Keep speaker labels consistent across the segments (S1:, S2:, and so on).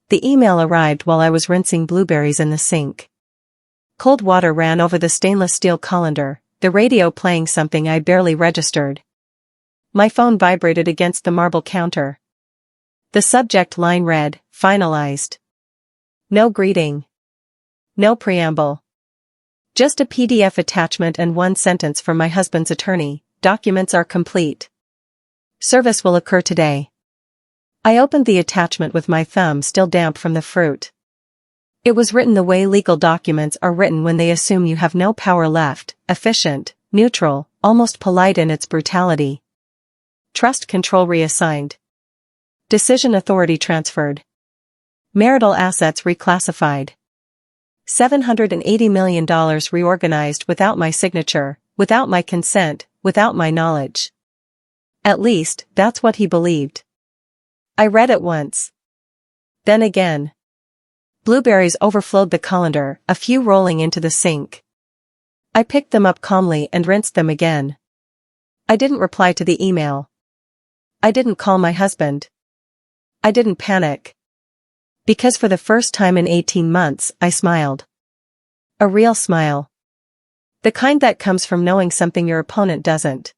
S1: The email arrived while I was rinsing blueberries in the sink. Cold water ran over the stainless steel colander, the radio playing something I barely registered. My phone vibrated against the marble counter. The subject line read, "Finalized." No greeting. No preamble. Just a PDF attachment and one sentence from my husband's attorney: "Documents are complete. Service will occur today." I opened the attachment with my thumb still damp from the fruit. It was written the way legal documents are written when they assume you have no power left: efficient, neutral, almost polite in its brutality. Trust control reassigned. Decision authority transferred. Marital assets reclassified. $780 million reorganized without my signature, without my consent, without my knowledge. At least, that's what he believed. I read it once. Then again. Blueberries overflowed the colander, a few rolling into the sink. I picked them up calmly and rinsed them again. I didn't reply to the email. I didn't call my husband. I didn't panic. Because for the first time in 18 months, I smiled. A real smile. The kind that comes from knowing something your opponent doesn't.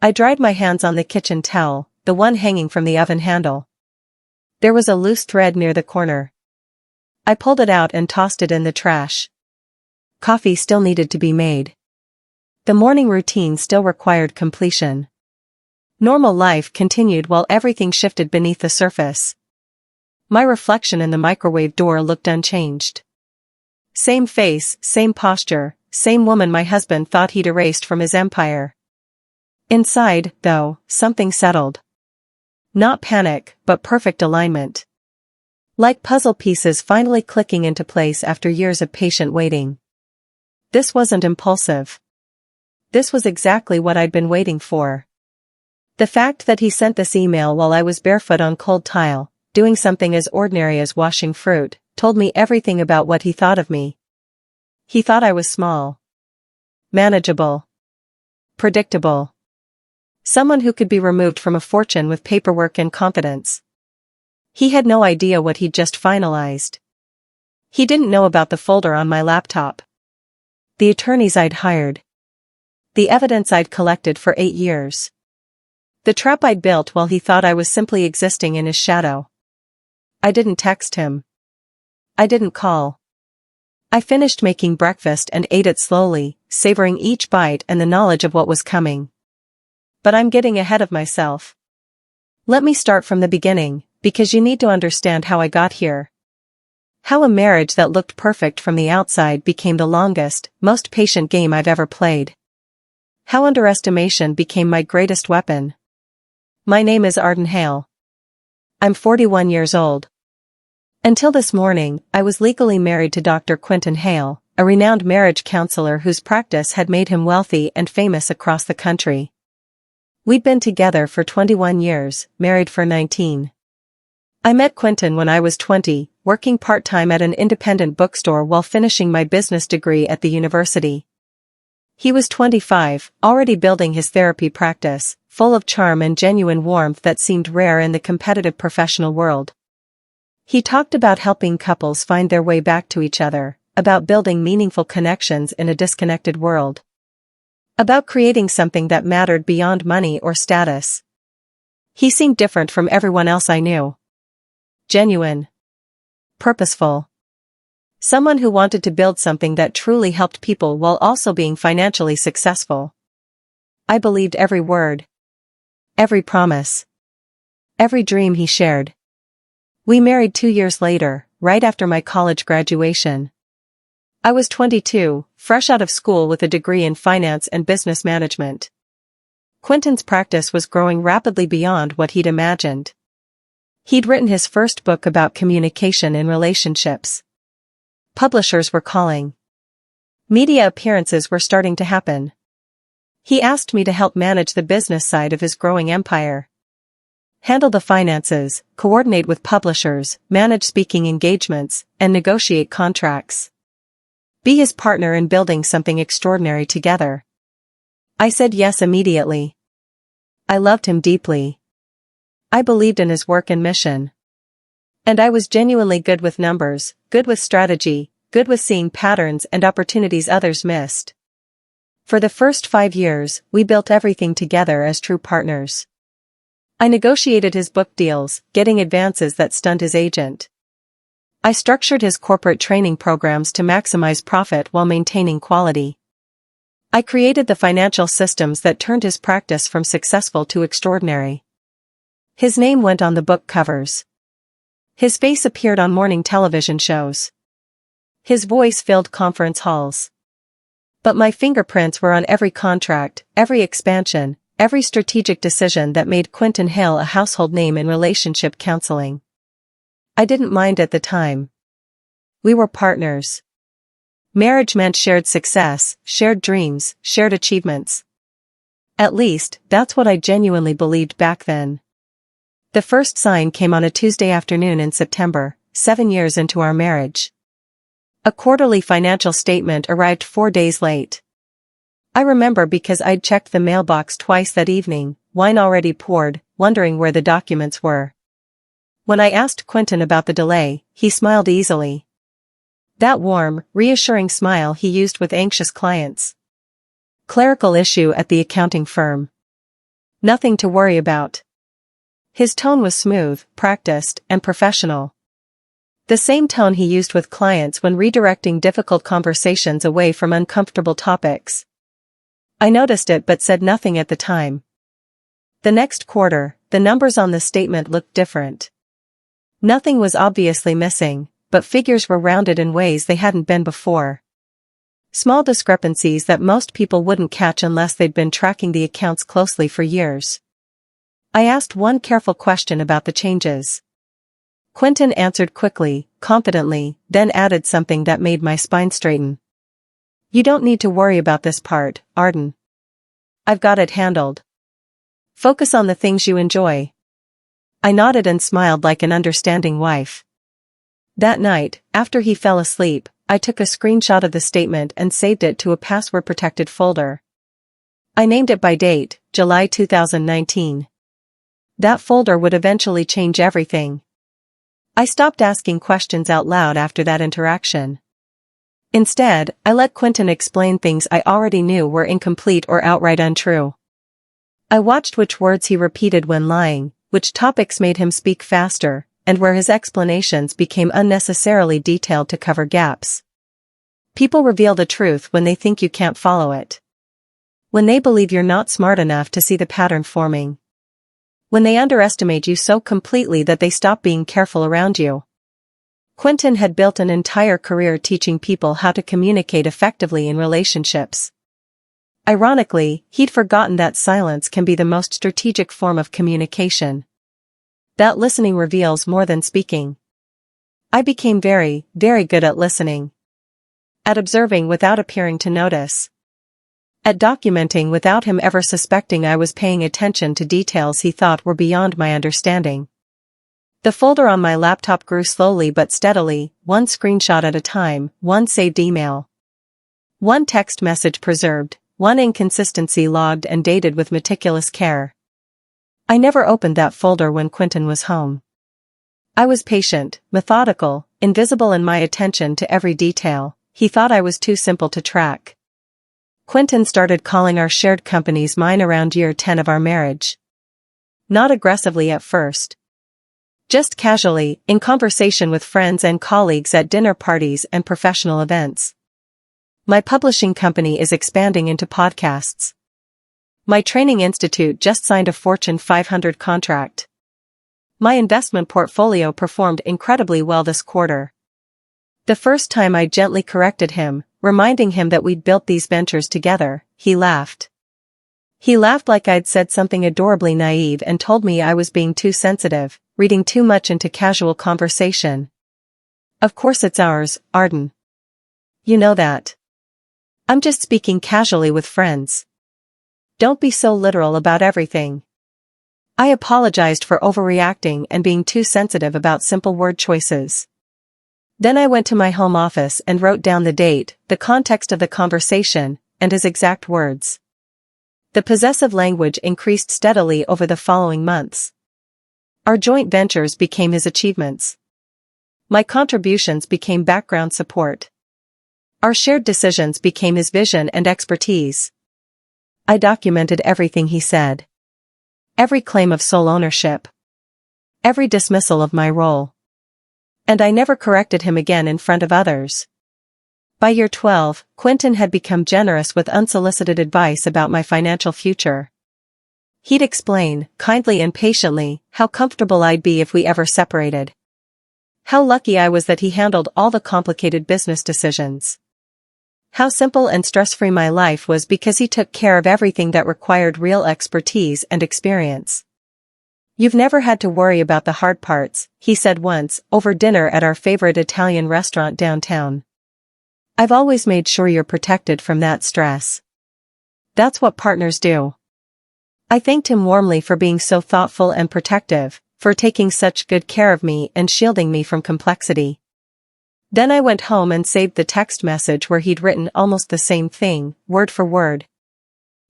S1: I dried my hands on the kitchen towel, the one hanging from the oven handle. There was a loose thread near the corner. I pulled it out and tossed it in the trash. Coffee still needed to be made. The morning routine still required completion. Normal life continued while everything shifted beneath the surface. My reflection in the microwave door looked unchanged. Same face, same posture, same woman my husband thought he'd erased from his empire. Inside, though, something settled. Not panic, but perfect alignment. Like puzzle pieces finally clicking into place after years of patient waiting. This wasn't impulsive. This was exactly what I'd been waiting for. The fact that he sent this email while I was barefoot on cold tile, doing something as ordinary as washing fruit, told me everything about what he thought of me. He thought I was small. Manageable. Predictable. Someone who could be removed from a fortune with paperwork and confidence. He had no idea what he'd just finalized. He didn't know about the folder on my laptop. The attorneys I'd hired. The evidence I'd collected for 8 years. The trap I'd built while he thought I was simply existing in his shadow. I didn't text him. I didn't call. I finished making breakfast and ate it slowly, savoring each bite and the knowledge of what was coming. But I'm getting ahead of myself. Let me start from the beginning, because you need to understand how I got here. How a marriage that looked perfect from the outside became the longest, most patient game I've ever played. How underestimation became my greatest weapon. My name is Arden Hale. I'm 41 years old. Until this morning, I was legally married to Dr. Quentin Hale, a renowned marriage counselor whose practice had made him wealthy and famous across the country. We'd been together for 21 years, married for 19. I met Quentin when I was 20, working part-time at an independent bookstore while finishing my business degree at the university. He was 25, already building his therapy practice, full of charm and genuine warmth that seemed rare in the competitive professional world. He talked about helping couples find their way back to each other, about building meaningful connections in a disconnected world. About creating something that mattered beyond money or status. He seemed different from everyone else I knew. Genuine. Purposeful. Someone who wanted to build something that truly helped people while also being financially successful. I believed every word. Every promise. Every dream he shared. We married 2 years later, right after my college graduation. I was 22, fresh out of school with a degree in finance and business management. Quentin's practice was growing rapidly beyond what he'd imagined. He'd written his first book about communication in relationships. Publishers were calling. Media appearances were starting to happen. He asked me to help manage the business side of his growing empire. Handle the finances, coordinate with publishers, manage speaking engagements, and negotiate contracts. Be his partner in building something extraordinary together. I said yes immediately. I loved him deeply. I believed in his work and mission. And I was genuinely good with numbers, good with strategy, good with seeing patterns and opportunities others missed. For the first 5 years, we built everything together as true partners. I negotiated his book deals, getting advances that stunned his agent. I structured his corporate training programs to maximize profit while maintaining quality. I created the financial systems that turned his practice from successful to extraordinary. His name went on the book covers. His face appeared on morning television shows. His voice filled conference halls. But my fingerprints were on every contract, every expansion, every strategic decision that made Arden Hale a household name in relationship counseling. I didn't mind at the time. We were partners. Marriage meant shared success, shared dreams, shared achievements. At least, that's what I genuinely believed back then. The first sign came on a Tuesday afternoon in September, 7 years into our marriage. A quarterly financial statement arrived 4 days late. I remember because I'd checked the mailbox twice that evening, wine already poured, wondering where the documents were. When I asked Arden about the delay, he smiled easily. That warm, reassuring smile he used with anxious clients. Clerical issue at the accounting firm. Nothing to worry about. His tone was smooth, practiced, and professional. The same tone he used with clients when redirecting difficult conversations away from uncomfortable topics. I noticed it but said nothing at the time. The next quarter, the numbers on the statement looked different. Nothing was obviously missing, but figures were rounded in ways they hadn't been before. Small discrepancies that most people wouldn't catch unless they'd been tracking the accounts closely for years. I asked one careful question about the changes. Arden answered quickly, confidently, then added something that made my spine straighten. You don't need to worry about this part, Arden. I've got it handled. Focus on the things you enjoy. I nodded and smiled like an understanding wife. That night, after he fell asleep, I took a screenshot of the statement and saved it to a password-protected folder. I named it by date, July 2019. That folder would eventually change everything. I stopped asking questions out loud after that interaction. Instead, I let Arden explain things I already knew were incomplete or outright untrue. I watched which words he repeated when lying, which topics made him speak faster, and where his explanations became unnecessarily detailed to cover gaps. People reveal the truth when they think you can't follow it. When they believe you're not smart enough to see the pattern forming. When they underestimate you so completely that they stop being careful around you. Arden had built an entire career teaching people how to communicate effectively in relationships. Ironically, he'd forgotten that silence can be the most strategic form of communication. That listening reveals more than speaking. I became very, very good at listening. At observing without appearing to notice. At documenting without him ever suspecting I was paying attention to details he thought were beyond my understanding. The folder on my laptop grew slowly but steadily, one screenshot at a time, one saved email. One text message preserved, one inconsistency logged and dated with meticulous care. I never opened that folder when Arden was home. I was patient, methodical, invisible in my attention to every detail. He thought I was too simple to track. Arden started calling our shared companies mine around year 10 of our marriage. Not aggressively at first. Just casually, in conversation with friends and colleagues at dinner parties and professional events. My publishing company is expanding into podcasts. My training institute just signed a Fortune 500 contract. My investment portfolio performed incredibly well this quarter. The first time I gently corrected him, reminding him that we'd built these ventures together, he laughed. He laughed like I'd said something adorably naive and told me I was being too sensitive, reading too much into casual conversation. Of course it's ours, Arden. You know that. I'm just speaking casually with friends. Don't be so literal about everything. I apologized for overreacting and being too sensitive about simple word choices. Then I went to my home office and wrote down the date, the context of the conversation, and his exact words. The possessive language increased steadily over the following months. Our joint ventures became his achievements. My contributions became background support. Our shared decisions became his vision and expertise. I documented everything he said. Every claim of sole ownership. Every dismissal of my role. And I never corrected him again in front of others. By year 12, Quentin had become generous with unsolicited advice about my financial future. He'd explain, kindly and patiently, how comfortable I'd be if we ever separated. How lucky I was that he handled all the complicated business decisions. How simple and stress-free my life was because he took care of everything that required real expertise and experience. "You've never had to worry about the hard parts," he said once, over dinner at our favorite Italian restaurant downtown. "I've always made sure you're protected from that stress. That's what partners do." I thanked him warmly for being so thoughtful and protective, for taking such good care of me and shielding me from complexity. Then I went home and saved the text message where he'd written almost the same thing, word for word.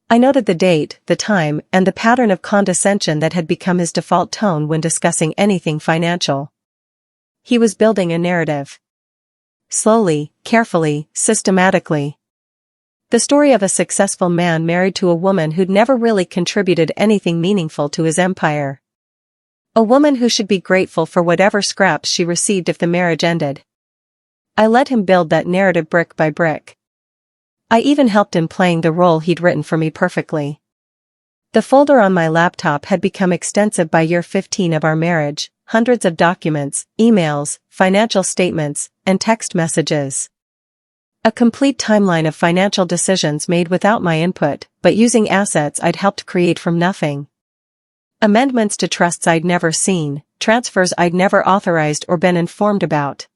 S1: I noted the date, the time, and the pattern of condescension that had become his default tone when discussing anything financial. He was building a narrative. Slowly, carefully, systematically. The story of a successful man married to a woman who'd never really contributed anything meaningful to his empire. A woman who should be grateful for whatever scraps she received if the marriage ended. I let him build that narrative brick by brick. I even helped him playing the role he'd written for me perfectly. The folder on my laptop had become extensive by year 15 of our marriage, hundreds of documents, emails, financial statements, and text messages. A complete timeline of financial decisions made without my input, but using assets I'd helped create from nothing. Amendments to trusts I'd never seen, transfers I'd never authorized or been informed about.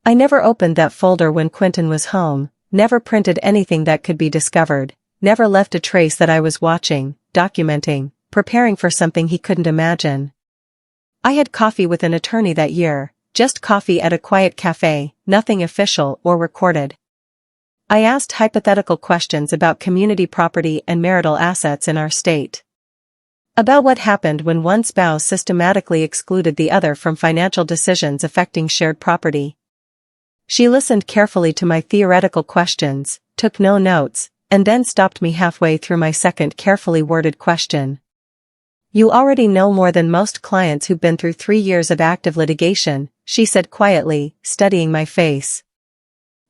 S1: I never opened that folder when Quentin was home, never printed anything that could be discovered, never left a trace that I was watching, documenting, preparing for something he couldn't imagine. I had coffee with an attorney that year, just coffee at a quiet cafe, nothing official or recorded. I asked hypothetical questions about community property and marital assets in our state. About what happened when one spouse systematically excluded the other from financial decisions affecting shared property. She listened carefully to my theoretical questions, took no notes, and then stopped me halfway through my second carefully worded question. "You already know more than most clients who've been through 3 years of active litigation," she said quietly, studying my face.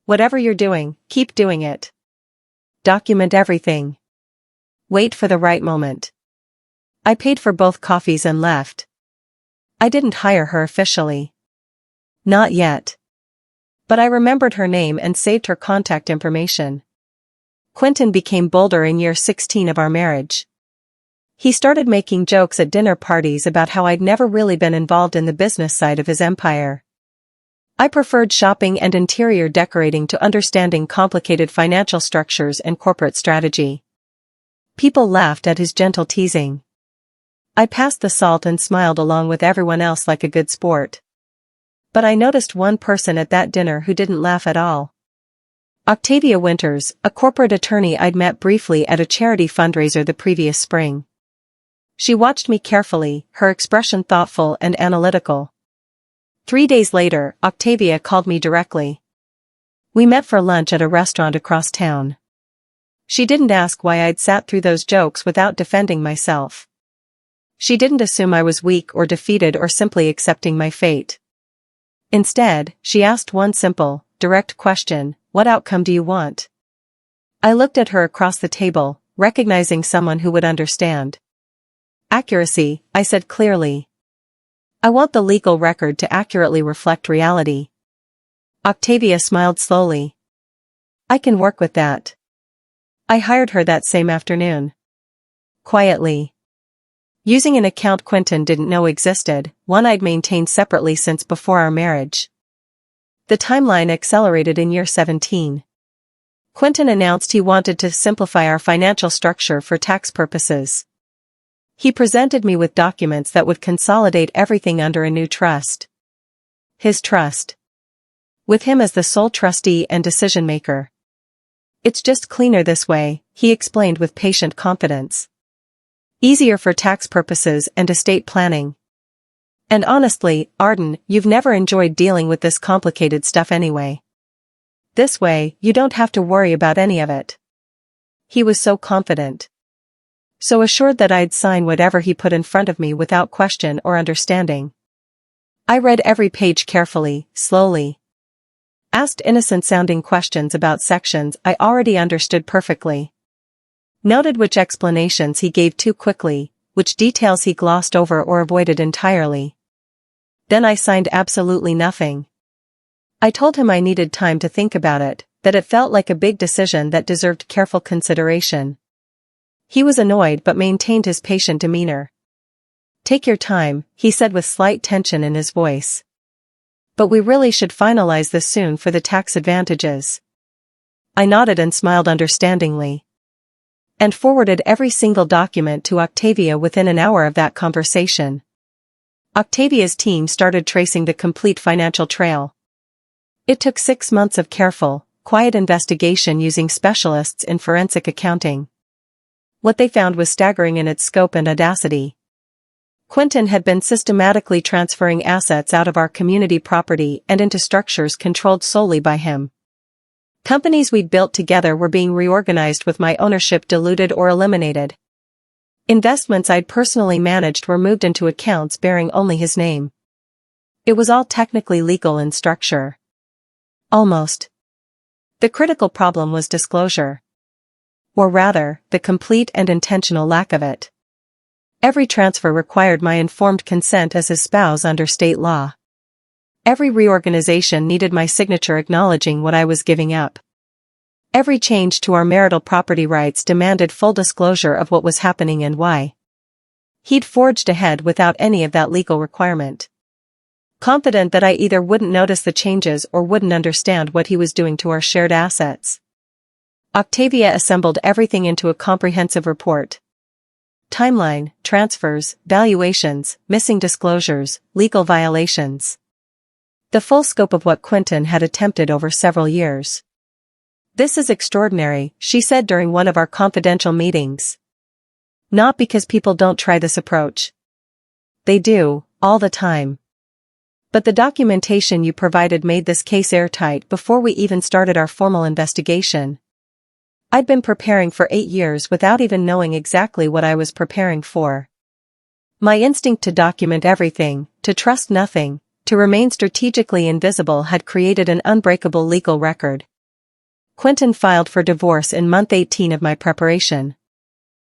S1: "Whatever you're doing, keep doing it. Document everything. Wait for the right moment." I paid for both coffees and left. I didn't hire her officially. Not yet. But I remembered her name and saved her contact information. Quentin became bolder in year 16 of our marriage. He started making jokes at dinner parties about how I'd never really been involved in the business side of his empire. I preferred shopping and interior decorating to understanding complicated financial structures and corporate strategy. People laughed at his gentle teasing. I passed the salt and smiled along with everyone else like a good sport. But I noticed one person at that dinner who didn't laugh at all. Octavia Winters, a corporate attorney I'd met briefly at a charity fundraiser the previous spring. She watched me carefully, her expression thoughtful and analytical. 3 days later, Octavia called me directly. We met for lunch at a restaurant across town. She didn't ask why I'd sat through those jokes without defending myself. She didn't assume I was weak or defeated or simply accepting my fate. Instead, she asked one simple, direct question: "What outcome do you want?" I looked at her across the table, recognizing someone who would understand. "Accuracy," I said clearly. "I want the legal record to accurately reflect reality." Octavia smiled slowly. "I can work with that." I hired her that same afternoon. Quietly. Using an account Quentin didn't know existed, one I'd maintained separately since before our marriage. The timeline accelerated in year 17. Quentin announced he wanted to simplify our financial structure for tax purposes. He presented me with documents that would consolidate everything under a new trust. His trust. With him as the sole trustee and decision-maker. "It's just cleaner this way," he explained with patient confidence. "Easier for tax purposes and estate planning. And honestly, Arden, you've never enjoyed dealing with this complicated stuff anyway. This way, you don't have to worry about any of it. He was so confident. So assured that I'd sign whatever he put in front of me without question or understanding. I read every page carefully, slowly. Asked innocent-sounding questions about sections I already understood perfectly. Noted which explanations he gave too quickly, which details he glossed over or avoided entirely. Then I signed absolutely nothing. I told him I needed time to think about it, that it felt like a big decision that deserved careful consideration. He was annoyed but maintained his patient demeanor. "Take your time," he said with slight tension in his voice. "But we really should finalize this soon for the tax advantages." I nodded and smiled understandingly. And forwarded every single document to Octavia within an hour of that conversation. Octavia's team started tracing the complete financial trail. It took 6 months of careful, quiet investigation using specialists in forensic accounting. What they found was staggering in its scope and audacity. Quentin had been systematically transferring assets out of our community property and into structures controlled solely by him. Companies we'd built together were being reorganized with my ownership diluted or eliminated. Investments I'd personally managed were moved into accounts bearing only his name. It was all technically legal in structure. Almost. The critical problem was disclosure. Or rather, the complete and intentional lack of it. Every transfer required my informed consent as his spouse under state law. Every reorganization needed my signature acknowledging what I was giving up. Every change to our marital property rights demanded full disclosure of what was happening and why. He'd forged ahead without any of that legal requirement. Confident that I either wouldn't notice the changes or wouldn't understand what he was doing to our shared assets. Octavia assembled everything into a comprehensive report. Timeline, transfers, valuations, missing disclosures, legal violations. The full scope of what Quentin had attempted over several years. "This is extraordinary," she said during one of our confidential meetings. "Not because people don't try this approach. They do, all the time. But the documentation you provided made this case airtight before we even started our formal investigation. I'd been preparing for 8 years without even knowing exactly what I was preparing for. My instinct to document everything, to trust nothing, to remain strategically invisible had created an unbreakable legal record. Quentin filed for divorce in month 18 of my preparation.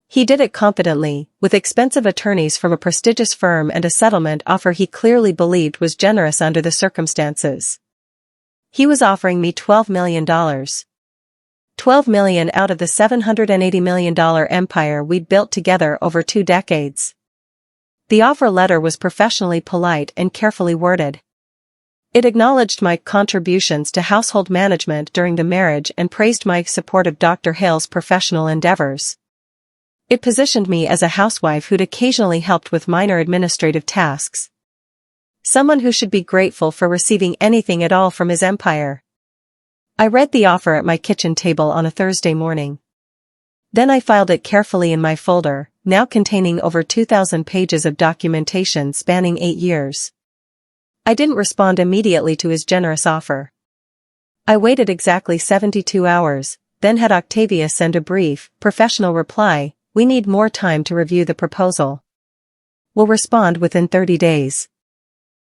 S1: He did it confidently, with expensive attorneys from a prestigious firm and a settlement offer he clearly believed was generous under the circumstances. He was offering me $12 million. $12 million out of the $780 million empire we'd built together over 2 decades. The offer letter was professionally polite and carefully worded. It acknowledged my contributions to household management during the marriage and praised my support of Dr. Hale's professional endeavors. It positioned me as a housewife who'd occasionally helped with minor administrative tasks. Someone who should be grateful for receiving anything at all from his empire. I read the offer at my kitchen table on a Thursday morning. Then I filed it carefully in my folder, now containing over 2,000 pages of documentation spanning 8 years. I didn't respond immediately to his generous offer. I waited exactly 72 hours, then had Octavia send a brief, professional reply, "We need more time to review the proposal. We'll respond within 30 days.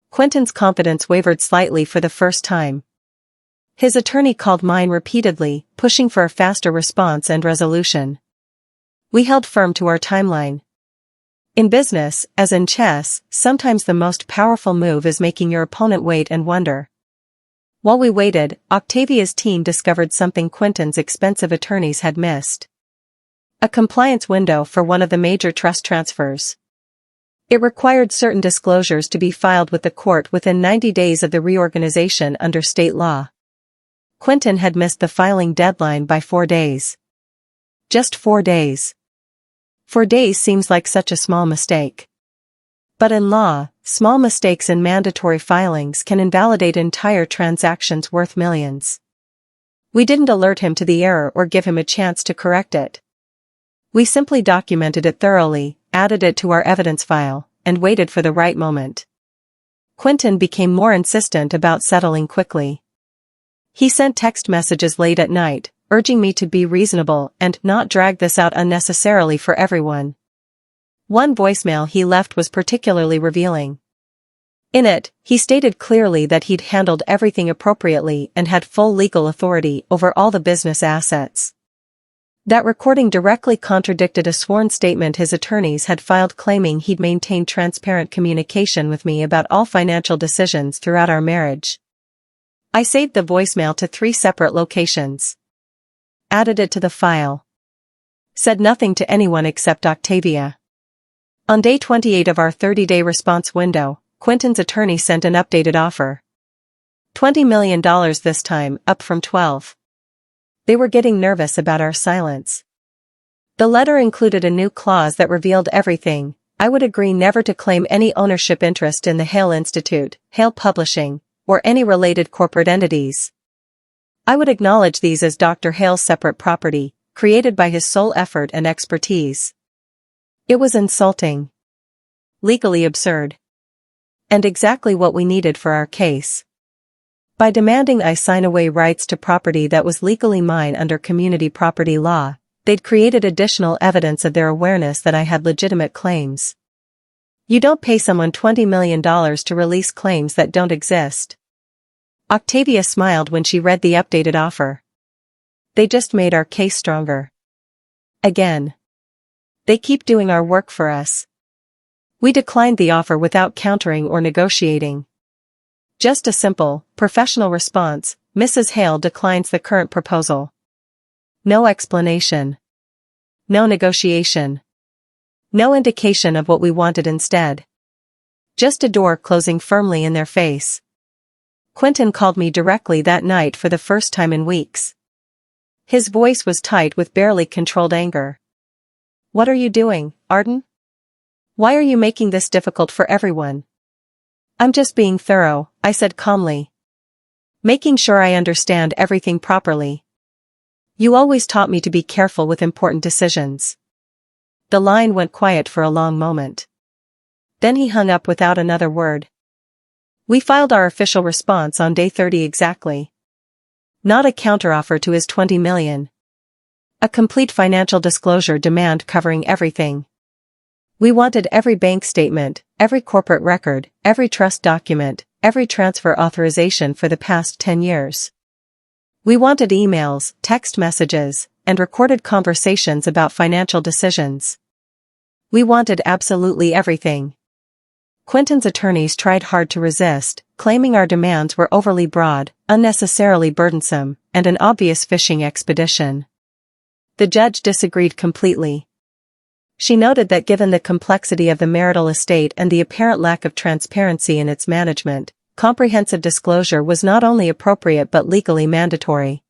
S1: Quentin's confidence wavered slightly for the first time. His attorney called mine repeatedly, pushing for a faster response and resolution. We held firm to our timeline. In business, as in chess, sometimes the most powerful move is making your opponent wait and wonder. While we waited, Octavia's team discovered something Quentin's expensive attorneys had missed. A compliance window for one of the major trust transfers. It required certain disclosures to be filed with the court within 90 days of the reorganization under state law. Quentin had missed the filing deadline by 4 days. Just 4 days. 4 days seems like such a small mistake. But in law, small mistakes in mandatory filings can invalidate entire transactions worth millions. We didn't alert him to the error or give him a chance to correct it. We simply documented it thoroughly, added it to our evidence file, and waited for the right moment. Quentin became more insistent about settling quickly. He sent text messages late at night, urging me to be reasonable and not drag this out unnecessarily for everyone. One voicemail he left was particularly revealing. In it, he stated clearly that he'd handled everything appropriately and had full legal authority over all the business assets. That recording directly contradicted a sworn statement his attorneys had filed claiming he'd maintained transparent communication with me about all financial decisions throughout our marriage. I saved the voicemail to 3 separate locations. Added it to the file. Said nothing to anyone except Octavia. On day 28 of our 30-day response window, Quentin's attorney sent an updated offer. $20 million this time, up from 12. They were getting nervous about our silence. The letter included a new clause that revealed everything. I would agree never to claim any ownership interest in the Hale Institute, Hale Publishing, or any related corporate entities. I would acknowledge these as Dr. Hale's separate property, created by his sole effort and expertise. It was insulting. Legally absurd. And exactly what we needed for our case. By demanding I sign away rights to property that was legally mine under community property law, they'd created additional evidence of their awareness that I had legitimate claims. You don't pay someone $20 million to release claims that don't exist. Octavia smiled when she read the updated offer. They just made our case stronger. Again. They keep doing our work for us. We declined the offer without countering or negotiating. Just a simple, professional response, Mrs. Hale declines the current proposal. No explanation. No negotiation. No indication of what we wanted instead. Just a door closing firmly in their face. Quentin called me directly that night for the first time in weeks. His voice was tight with barely controlled anger. What are you doing, Arden? Why are you making this difficult for everyone? I'm just being thorough, I said calmly. Making sure I understand everything properly. You always taught me to be careful with important decisions. The line went quiet for a long moment. Then he hung up without another word. We filed our official response on day 30 exactly. Not a counteroffer to his $20 million. A complete financial disclosure demand covering everything. We wanted every bank statement, every corporate record, every trust document, every transfer authorization for the past 10 years. We wanted emails, text messages, and recorded conversations about financial decisions. We wanted absolutely everything. Quentin's attorneys tried hard to resist, claiming our demands were overly broad, unnecessarily burdensome, and an obvious fishing expedition. The judge disagreed completely. She noted that given the complexity of the marital estate and the apparent lack of transparency in its management, comprehensive disclosure was not only appropriate but legally mandatory.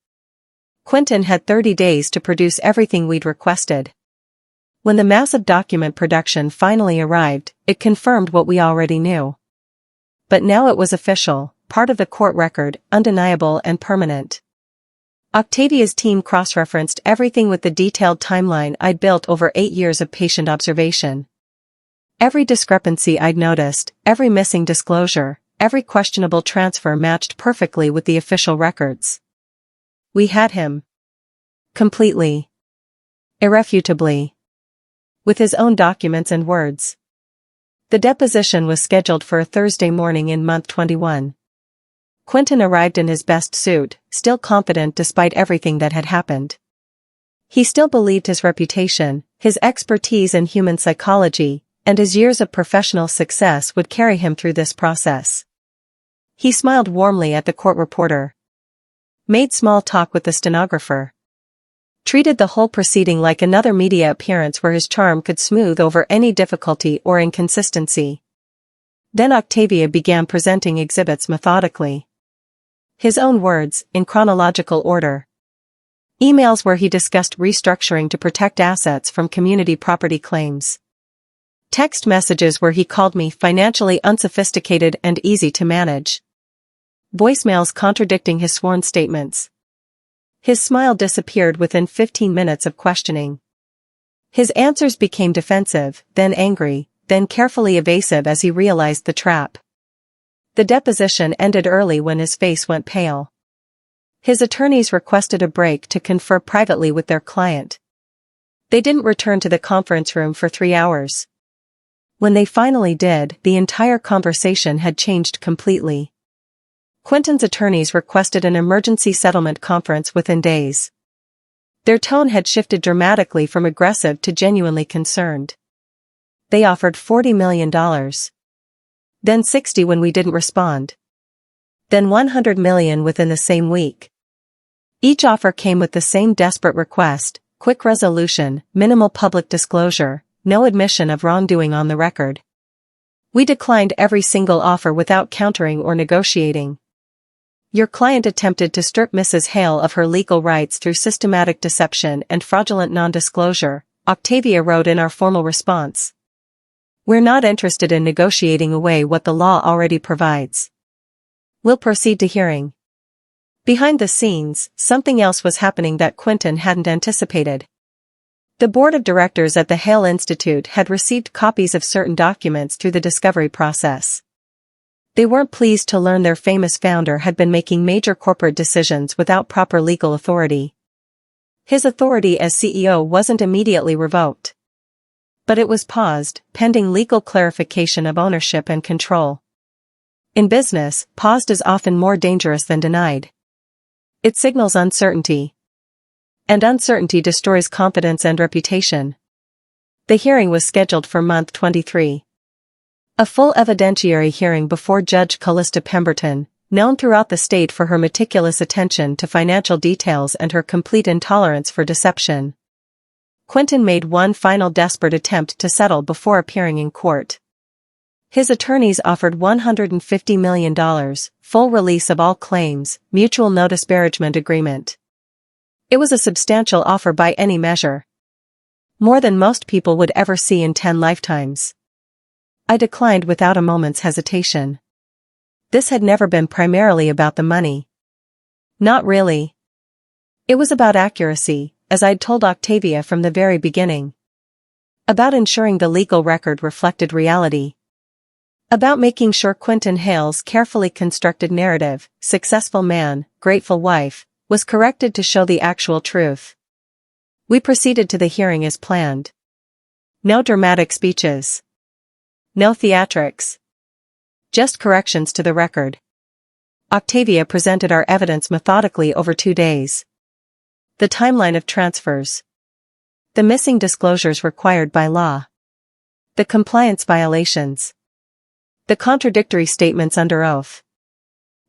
S1: Quentin had 30 days to produce everything we'd requested. When the massive document production finally arrived, it confirmed what we already knew. But now it was official, part of the court record, undeniable and permanent. Octavia's team cross-referenced everything with the detailed timeline I'd built over 8 years of patient observation. Every discrepancy I'd noticed, every missing disclosure, every questionable transfer matched perfectly with the official records. We had him. Completely. Irrefutably. With his own documents and words. The deposition was scheduled for a Thursday morning in month 21. Quentin arrived in his best suit, still confident despite everything that had happened. He still believed his reputation, his expertise in human psychology, and his years of professional success would carry him through this process. He smiled warmly at the court reporter. Made small talk with the stenographer. Treated the whole proceeding like another media appearance where his charm could smooth over any difficulty or inconsistency. Then Octavia began presenting exhibits methodically. His own words, in chronological order. Emails where he discussed restructuring to protect assets from community property claims. Text messages where he called me financially unsophisticated and easy to manage. Voicemails contradicting his sworn statements. His smile disappeared within 15 minutes of questioning. His answers became defensive, then angry, then carefully evasive as he realized the trap. The deposition ended early when his face went pale. His attorneys requested a break to confer privately with their client. They didn't return to the conference room for 3 hours. When they finally did, the entire conversation had changed completely. Quentin's attorneys requested an emergency settlement conference within days. Their tone had shifted dramatically from aggressive to genuinely concerned. They offered $40 million. Then 60 when we didn't respond. Then 100 million within the same week. Each offer came with the same desperate request: quick resolution, minimal public disclosure, no admission of wrongdoing on the record. We declined every single offer without countering or negotiating. Your client attempted to strip Mrs. Hale of her legal rights through systematic deception and fraudulent non-disclosure, Octavia wrote in our formal response. We're not interested in negotiating away what the law already provides. We'll proceed to hearing. Behind the scenes, something else was happening that Quentin hadn't anticipated. The board of directors at the Hale Institute had received copies of certain documents through the discovery process. They weren't pleased to learn their famous founder had been making major corporate decisions without proper legal authority. His authority as CEO wasn't immediately revoked. But it was paused, pending legal clarification of ownership and control. In business, paused is often more dangerous than denied. It signals uncertainty. And uncertainty destroys confidence and reputation. The hearing was scheduled for month 23. A full evidentiary hearing before Judge Callista Pemberton, known throughout the state for her meticulous attention to financial details and her complete intolerance for deception. Quentin made one final desperate attempt to settle before appearing in court. His attorneys offered $150 million, full release of all claims, mutual no disparagement agreement. It was a substantial offer by any measure. More than most people would ever see in 10 lifetimes. I declined without a moment's hesitation. This had never been primarily about the money. Not really. It was about accuracy, as I'd told Octavia from the very beginning. About ensuring the legal record reflected reality. About making sure Quentin Hale's carefully constructed narrative, successful man, grateful wife, was corrected to show the actual truth. We proceeded to the hearing as planned. No dramatic speeches. No theatrics. Just corrections to the record. Octavia presented our evidence methodically over 2 days. The timeline of transfers. The missing disclosures required by law. The compliance violations. The contradictory statements under oath.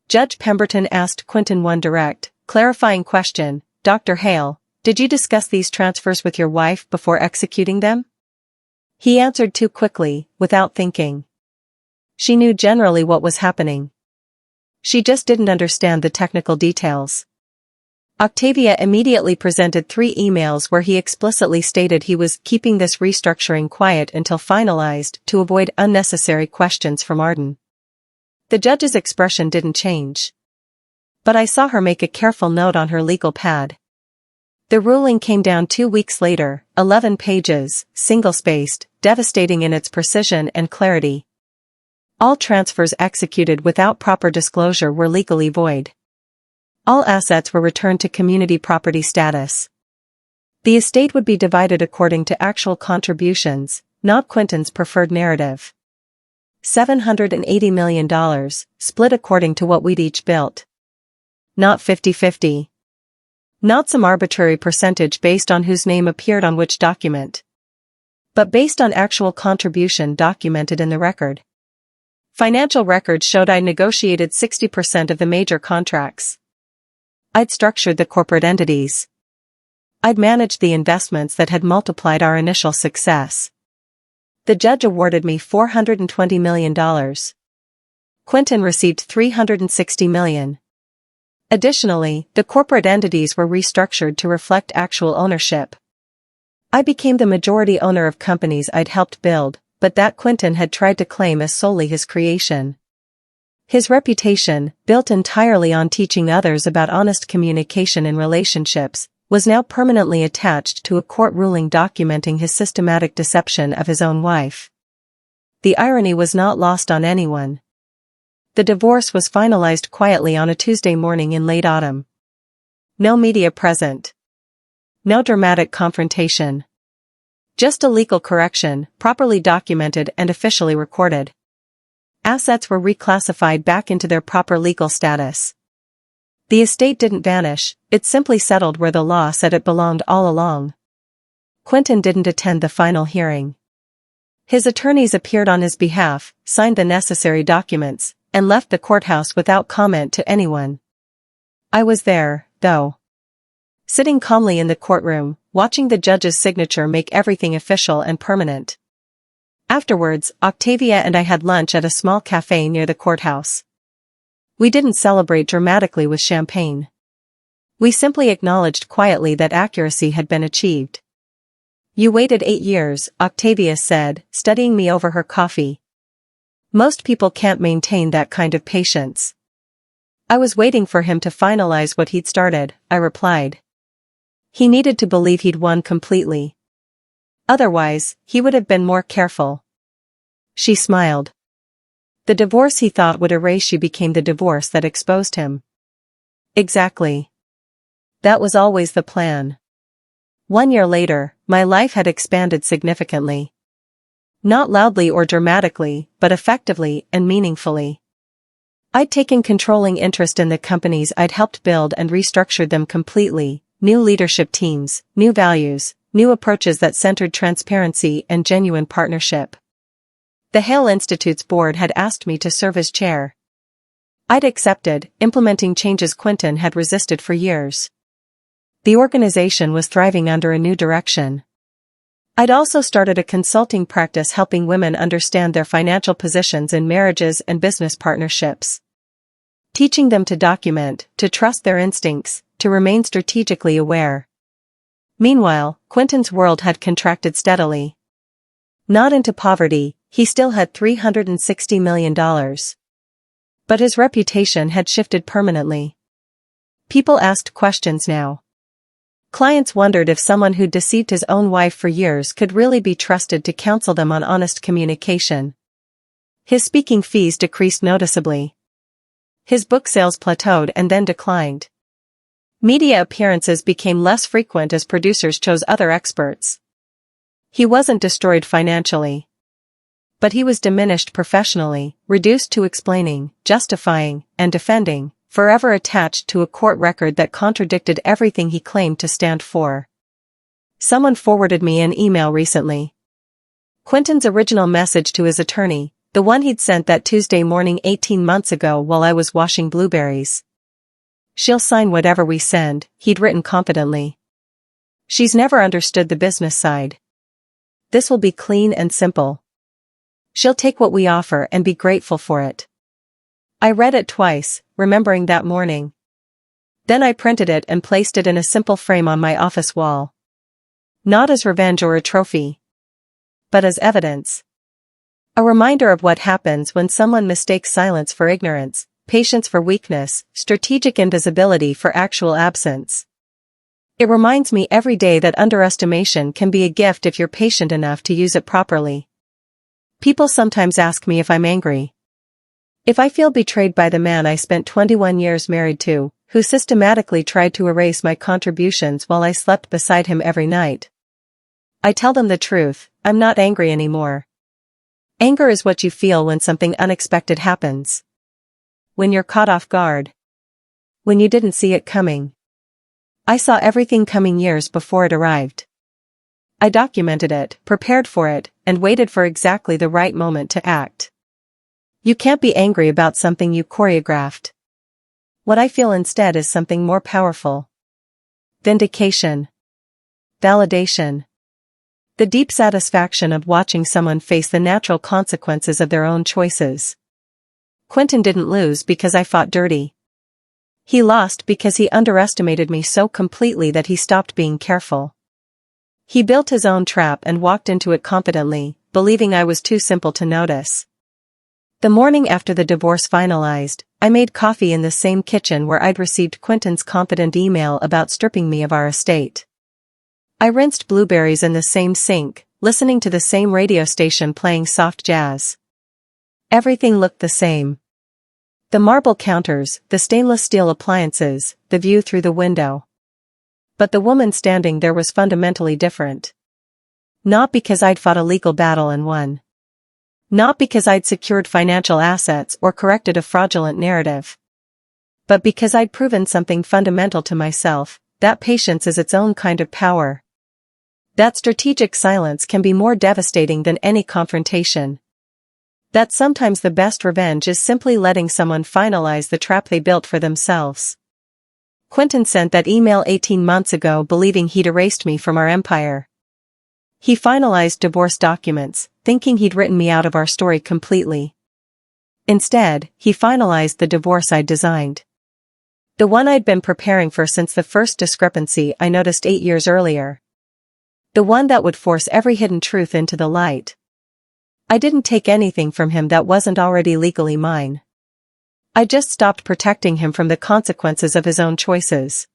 S1: Judge Pemberton asked Quentin one direct, clarifying question: Dr. Hale, did you discuss these transfers with your wife before executing them? He answered too quickly, without thinking. She knew generally what was happening. She just didn't understand the technical details. Octavia immediately presented 3 emails where he explicitly stated he was keeping this restructuring quiet until finalized to avoid unnecessary questions from Arden. The judge's expression didn't change. But I saw her make a careful note on her legal pad. The ruling came down 2 weeks later, 11 pages, single-spaced, devastating in its precision and clarity. All transfers executed without proper disclosure were legally void. All assets were returned to community property status. The estate would be divided according to actual contributions, not Quentin's preferred narrative. $780 million, split according to what we'd each built. Not 50-50. Not some arbitrary percentage based on whose name appeared on which document. But based on actual contribution documented in the record. Financial records showed I negotiated 60% of the major contracts. I'd structured the corporate entities. I'd managed the investments that had multiplied our initial success. The judge awarded me $420 million. Quentin received $360 million. Additionally, the corporate entities were restructured to reflect actual ownership. I became the majority owner of companies I'd helped build, but that Quentin had tried to claim as solely his creation. His reputation, built entirely on teaching others about honest communication in relationships, was now permanently attached to a court ruling documenting his systematic deception of his own wife. The irony was not lost on anyone. The divorce was finalized quietly on a Tuesday morning in late autumn. No media present. No dramatic confrontation. Just a legal correction, properly documented and officially recorded. Assets were reclassified back into their proper legal status. The estate didn't vanish, it simply settled where the law said it belonged all along. Quentin didn't attend the final hearing. His attorneys appeared on his behalf, signed the necessary documents, and left the courthouse without comment to anyone. I was there, though. Sitting calmly in the courtroom, watching the judge's signature make everything official and permanent. Afterwards, Octavia and I had lunch at a small cafe near the courthouse. We didn't celebrate dramatically with champagne. We simply acknowledged quietly that accuracy had been achieved. You waited 8 years, Octavia said, studying me over her coffee. Most people can't maintain that kind of patience. I was waiting for him to finalize what he'd started, I replied. He needed to believe he'd won completely. Otherwise, he would have been more careful. She smiled. The divorce he thought would erase you became the divorce that exposed him. Exactly. That was always the plan. 1 year later, my life had expanded significantly. Not loudly or dramatically, but effectively and meaningfully. I'd taken controlling interest in the companies I'd helped build and restructured them completely, new leadership teams, new values, new approaches that centered transparency and genuine partnership. The Hale Institute's board had asked me to serve as chair. I'd accepted, implementing changes Quentin had resisted for years. The organization was thriving under a new direction. I'd also started a consulting practice helping women understand their financial positions in marriages and business partnerships. Teaching them to document, to trust their instincts, to remain strategically aware. Meanwhile, Quentin's world had contracted steadily. Not into poverty, he still had $360 million. But his reputation had shifted permanently. People asked questions now. Clients wondered if someone who'd deceived his own wife for years could really be trusted to counsel them on honest communication. His speaking fees decreased noticeably. His book sales plateaued and then declined. Media appearances became less frequent as producers chose other experts. He wasn't destroyed financially. But he was diminished professionally, reduced to explaining, justifying, and defending, forever attached to a court record that contradicted everything he claimed to stand for. Someone forwarded me an email recently. Quentin's original message to his attorney, the one he'd sent that Tuesday morning 18 months ago while I was washing blueberries. She'll sign whatever we send, he'd written confidently. She's never understood the business side. This will be clean and simple. She'll take what we offer and be grateful for it. I read it twice, remembering that morning. Then I printed it and placed it in a simple frame on my office wall. Not as revenge or a trophy, but as evidence. A reminder of what happens when someone mistakes silence for ignorance, patience for weakness, strategic invisibility for actual absence. It reminds me every day that underestimation can be a gift if you're patient enough to use it properly. People sometimes ask me if I'm angry. If I feel betrayed by the man I spent 21 years married to, who systematically tried to erase my contributions while I slept beside him every night. I tell them the truth, I'm not angry anymore. Anger is what you feel when something unexpected happens. When you're caught off guard. When you didn't see it coming. I saw everything coming years before it arrived. I documented it, prepared for it, and waited for exactly the right moment to act. You can't be angry about something you choreographed. What I feel instead is something more powerful. Vindication. Validation. The deep satisfaction of watching someone face the natural consequences of their own choices. Quentin didn't lose because I fought dirty. He lost because he underestimated me so completely that he stopped being careful. He built his own trap and walked into it confidently, believing I was too simple to notice. The morning after the divorce finalized, I made coffee in the same kitchen where I'd received Quentin's confident email about stripping me of our estate. I rinsed blueberries in the same sink, listening to the same radio station playing soft jazz. Everything looked the same. The marble counters, the stainless steel appliances, the view through the window. But the woman standing there was fundamentally different. Not because I'd fought a legal battle and won. Not because I'd secured financial assets or corrected a fraudulent narrative. But because I'd proven something fundamental to myself, that patience is its own kind of power. That strategic silence can be more devastating than any confrontation. That sometimes the best revenge is simply letting someone finalize the trap they built for themselves. Quentin sent that email 18 months ago believing he'd erased me from our empire. He finalized divorce documents, thinking he'd written me out of our story completely. Instead, he finalized the divorce I'd designed. The one I'd been preparing for since the first discrepancy I noticed 8 years earlier. The one that would force every hidden truth into the light. I didn't take anything from him that wasn't already legally mine. I just stopped protecting him from the consequences of his own choices.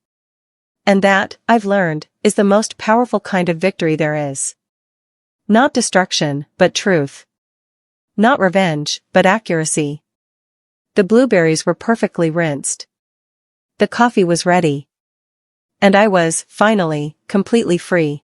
S1: And that, I've learned, is the most powerful kind of victory there is. Not destruction, but truth. Not revenge, but accuracy. The blueberries were perfectly rinsed. The coffee was ready. And I was, finally, completely free.